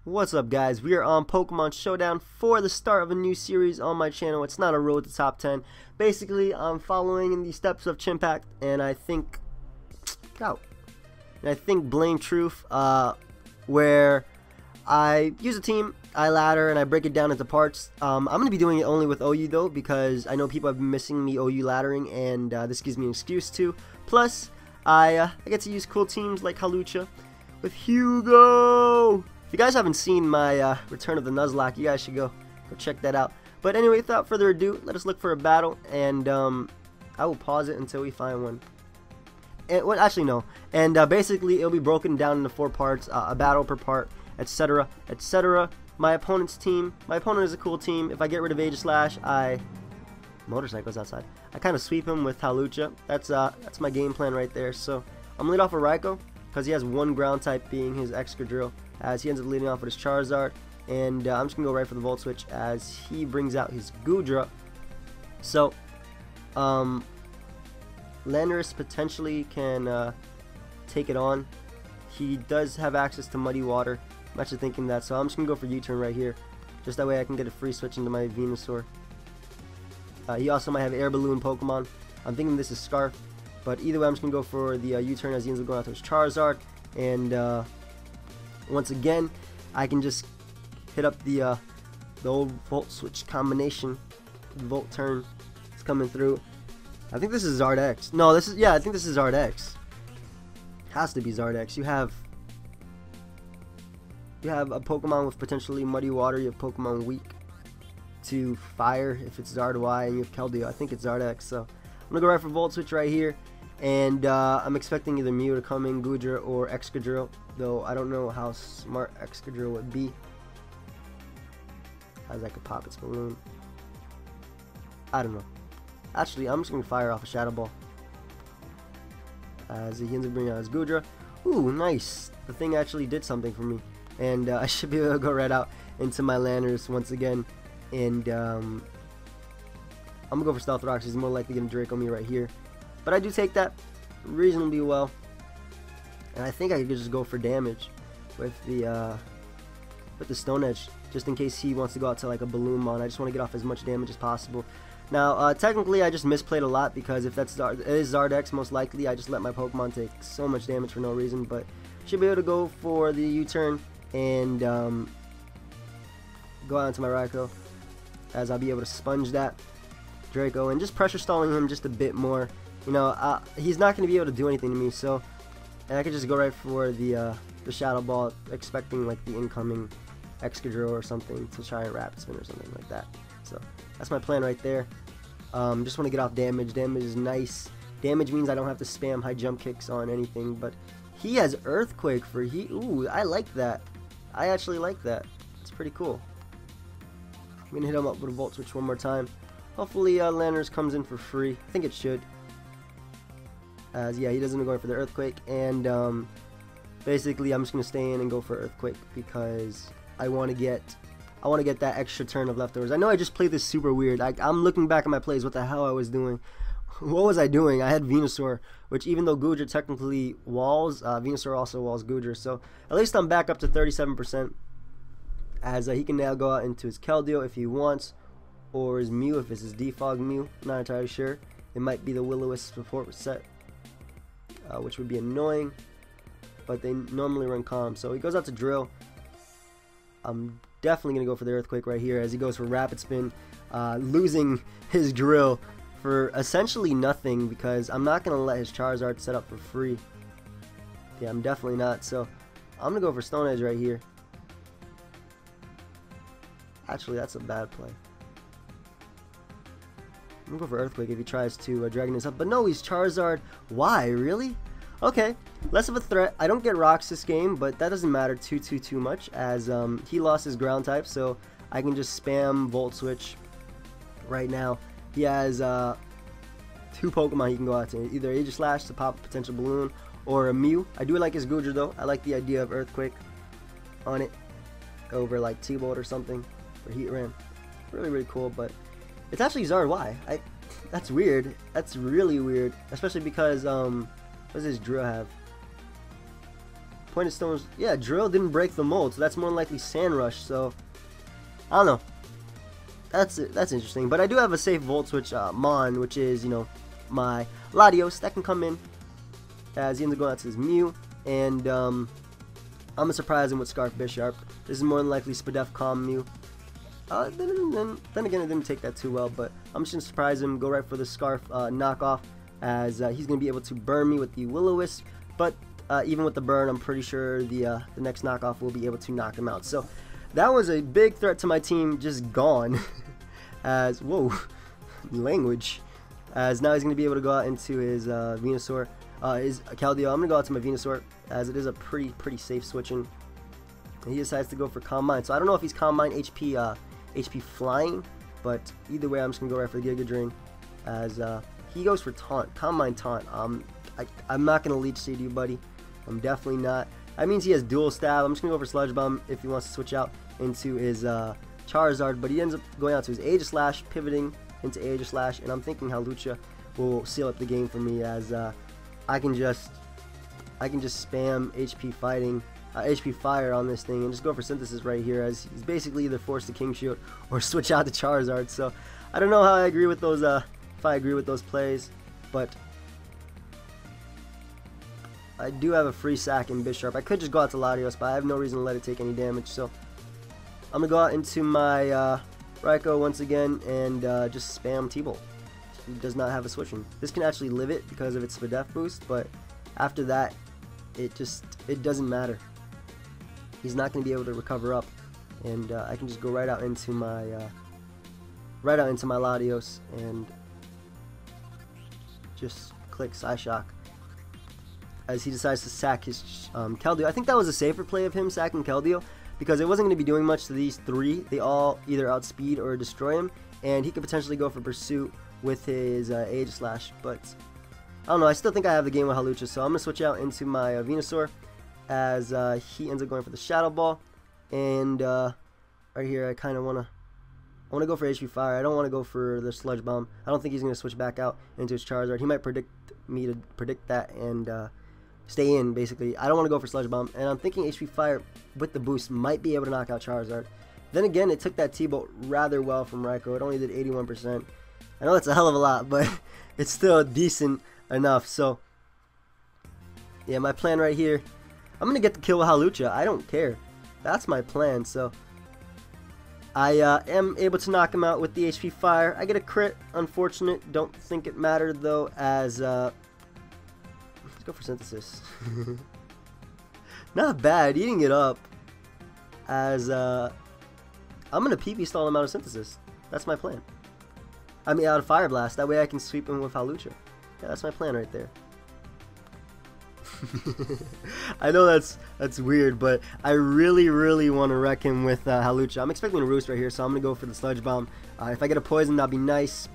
What's up, guys? We are on Pokemon Showdown for the start of a new series on my channel. It's not a road to top 10. Basically, I'm following in the steps of Chimpact, and I think Blame Truth, where I use a team, I ladder, and I break it down into parts. I'm going to be doing it only with OU though, because I know people have been missing me OU laddering, and this gives me an excuse to. Plus, I get to use cool teams like Hawlucha with Hugo. If you guys haven't seen my Return of the Nuzlocke, you guys should go check that out. But anyway, without further ado, let us look for a battle, and I will pause it until we find one. And, well, actually, no. And basically, it'll be broken down into 4 parts, a battle per part, etc., etc. My opponent's team. My opponent is a cool team. If I get rid of Aegislash, Motorcycle's outside. I kind of sweep him with Hawlucha. That's my game plan right there. So I'm gonna lead off with Raikou, because he has one ground type being his Excadrill, as he ends up leading off with his Charizard, and I'm just going to go right for the Volt Switch as he brings out his Goodra. So, Landorus potentially can take it on. He does have access to Muddy Water. I'm actually thinking that, so I'm just going to go for U-turn right here, just that way I can get a free switch into my Venusaur. He also might have Air Balloon Pokemon. I'm thinking this is Scarf, but either way I'm just going to go for the U-turn as he ends up going out to his Charizard, and once again, I can just hit up the old Volt Switch combination. Volt Turn is coming through. I think this is Zardex. No, this is, yeah, I think this is Zardex. Has to be Zardex. You have a Pokemon with potentially Muddy Water. You have Pokemon weak to Fire if it's Zardoy, and you have Keldeo. I think it's Zardex. So I'm gonna go right for Volt Switch right here. And I'm expecting either Mew to come in, Goodra, or Excadrill, though I don't know how smart Excadrill would be, as I could pop its balloon. I don't know. Actually, I'm just going to fire off a Shadow Ball, as he ends up bringing out his Goodra. Ooh, nice. The thing actually did something for me, and I should be able to go right out into my Landorus once again, and I'm going to go for Stealth Rocks. He's more likely going to Draco me right here. But I do take that reasonably well, and I think I could just go for damage with the Stone Edge, just in case he wants to go out to like a Balloon Mon. I just want to get off as much damage as possible. Now, technically, I just misplayed a lot, because if it is Zardex, most likely I just let my Pokemon take so much damage for no reason. But should be able to go for the U-turn and go out into my Raikou, as I'll be able to sponge that Draco and just pressure stalling him just a bit more. You know, he's not going to be able to do anything to me, so, and I could just go right for the Shadow Ball, expecting like the incoming Excadrill or something to try and Rapid Spin or something like that. So that's my plan right there. Just want to get off damage. Damage is nice. Damage means I don't have to spam high jump kicks on anything, but he has Earthquake for ooh, I like that. I actually like that. It's pretty cool. I'm going to hit him up with a Volt Switch one more time. Hopefully Landorus comes in for free. I think it should. As yeah, he doesn't go for the Earthquake, and basically I'm just gonna stay in and go for Earthquake, because I want to get that extra turn of leftovers. I know I just played this super weird. I'm looking back at my plays. What the hell I was doing? What was I doing? I had Venusaur, which even though Goodra technically walls, Venusaur also walls Goodra. So at least I'm back up to 37%. As he can now go out into his Keldeo if he wants, or his Mew if it's his Defog Mew. Not entirely sure. It might be the Will-O-Wisp support set, which would be annoying, but they normally run Calm. So he goes out to Drill. I'm definitely going to go for the Earthquake right here, as he goes for Rapid Spin, losing his Drill for essentially nothing, because I'm not going to let his Charizard set up for free. Yeah, I'm definitely not. So I'm going to go for Stone Edge right here. Actually, that's a bad play. I'm gonna go for Earthquake if he tries to Dragon this up, but no, he's Charizard. Why? Really? Okay, less of a threat. I don't get rocks this game, but that doesn't matter too much, as he lost his ground type, so I can just spam Volt Switch right now. He has 2 Pokemon he can go out to, either Aegislash to pop a potential balloon, or a Mew. I do like his Goodra though. I like the idea of Earthquake on it over like T-Bolt or something, or Heatran. Really cool, but it's actually Zardoy. That's weird. That's really weird, especially because what does his Drill have? Pointed stones. Yeah, drill didn't break the mold, so that's more than likely sand rush. So I don't know. That's interesting. But I do have a safe volt switch Mon, which is, you know, my Latios that can come in as he ends up going out to his Mew, and I'm gonna surprise him with Scarf Bisharp. This is more than likely Spadef Calm Mew. Then again, it didn't take that too well, but I'm just gonna surprise him, go right for the Scarf knockoff, as he's gonna be able to burn me with the Will-O-Wisp. But even with the burn, I'm pretty sure the next knockoff will be able to knock him out. So that was a big threat to my team, just gone. As whoa, language. As now he's gonna be able to go out into his Venusaur, his Keldeo. I'm gonna go out to my Venusaur, as it is a pretty safe switching. And he decides to go for Calm Mind. So I don't know if he's Calm Mind HP flying, but either way, I'm just gonna go right for the Giga Drain, as he goes for Taunt, Calm Mind Taunt. I'm not gonna Leech Seed you, buddy. I'm definitely not. That means he has Dual Stab. I'm just gonna go for Sludge Bomb if he wants to switch out into his Charizard, but he ends up going out to his Aegislash, pivoting into Aegislash, and I'm thinking Hawlucha will seal up the game for me, as I can just spam HP fighting, HP fire on this thing and just go for Synthesis right here, as he's basically either forced to King Shield or switch out to Charizard. So I don't know how I agree with those if I agree with those plays, but I do have a free sack in Bisharp. I could just go out to Latios, but I have no reason to let it take any damage. So I'm gonna go out into my Raikou once again and just spam T-Bolt. He does not have a switching. This can actually live it because of its Spadef boost, but after that, it doesn't matter. He's not gonna be able to recover up, and I can just go right out into my Latios and just click Psyshock, as he decides to sack his Keldeo. I think that was a safer play of him sacking Keldeo, because it wasn't going to be doing much to these three. They all either outspeed or destroy him, and he could potentially go for Pursuit with his Aegislash. But I don't know, I still think I have the game with Hawlucha, so I'm going to switch out into my Venusaur, as he ends up going for the Shadow Ball. And right here, I kind of want to go for HP Fire. I don't want to go for the Sludge Bomb. I don't think he's going to switch back out into his Charizard. He might predict me to predict that and stay in, basically. I don't want to go for Sludge Bomb, and I'm thinking HP Fire with the boost might be able to knock out Charizard. Then again, it took that T-Bolt rather well from Raikou. It only did 81%. I know it's a hell of a lot, but it's still decent enough. So yeah, my plan right here, I'm going to get the kill with Hawlucha. I don't care. That's my plan. So I am able to knock him out with the HP Fire. I get a crit. Unfortunate. Don't think it mattered, though, as let's go for Synthesis. Not bad. Eating it up, as I'm going to PP stall him out of Synthesis. That's my plan. I mean, out of Fire Blast. That way I can sweep him with Hawlucha. Yeah, that's my plan right there. I know that's weird, but I really want to wreck him with Hawlucha. I'm expecting a Roost right here, so I'm going to go for the Sludge Bomb. If I get a Poison, that'd be nice.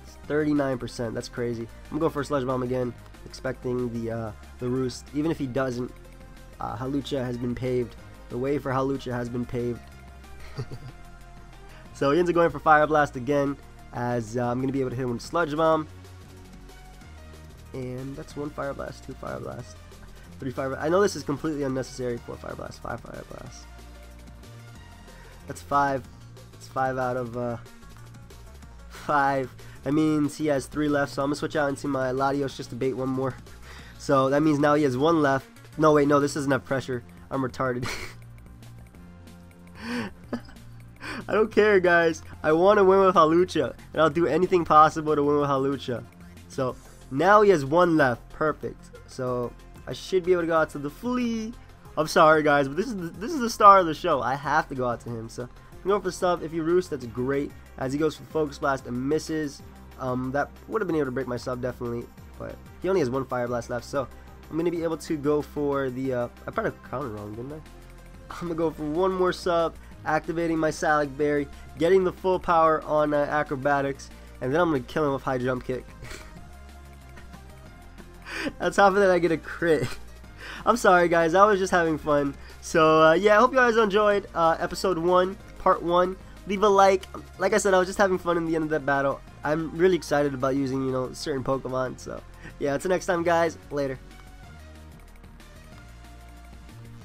It's 39%. That's crazy. I'm going to go for a Sludge Bomb again, expecting the Roost. Even if he doesn't, Hawlucha has been paved. The way for Hawlucha has been paved. So he ends up going for Fire Blast again, as I'm going to be able to hit him with Sludge Bomb. And that's 1 Fire Blast, 2 Fire Blast, 3 Fire Blast. I know this is completely unnecessary. 4 Fire Blast, 5 Fire Blast. That's 5. It's 5 out of 5. That means he has 3 left, so I'm going to switch out into my Latios just to bait one more. So that means now he has 1 left. No, wait, no, this doesn't have pressure. I'm retarded. I don't care, guys. I want to win with Hawlucha, and I'll do anything possible to win with Hawlucha. So now he has 1 left. Perfect. So I should be able to go out to the Flea. I'm sorry, guys, but this is the star of the show. I have to go out to him. So I'm going for the stuff. If he Roost, that's great. As he goes for Focus Blast and misses. That would have been able to break my sub, definitely. But he only has 1 Fire Blast left. So I'm going to be able to go for the... I probably counted wrong, didn't I? I'm going to go for 1 more sub. Activating my Salac Berry. Getting the full power on Acrobatics. And then I'm going to kill him with High Jump Kick. On top of that, I get a crit. I'm sorry, guys. I was just having fun. So, yeah, I hope you guys enjoyed episode 1, part 1. Leave a like. Like I said, I was just having fun in the end of that battle. I'm really excited about using, certain Pokemon. So, yeah, until next time, guys. Later.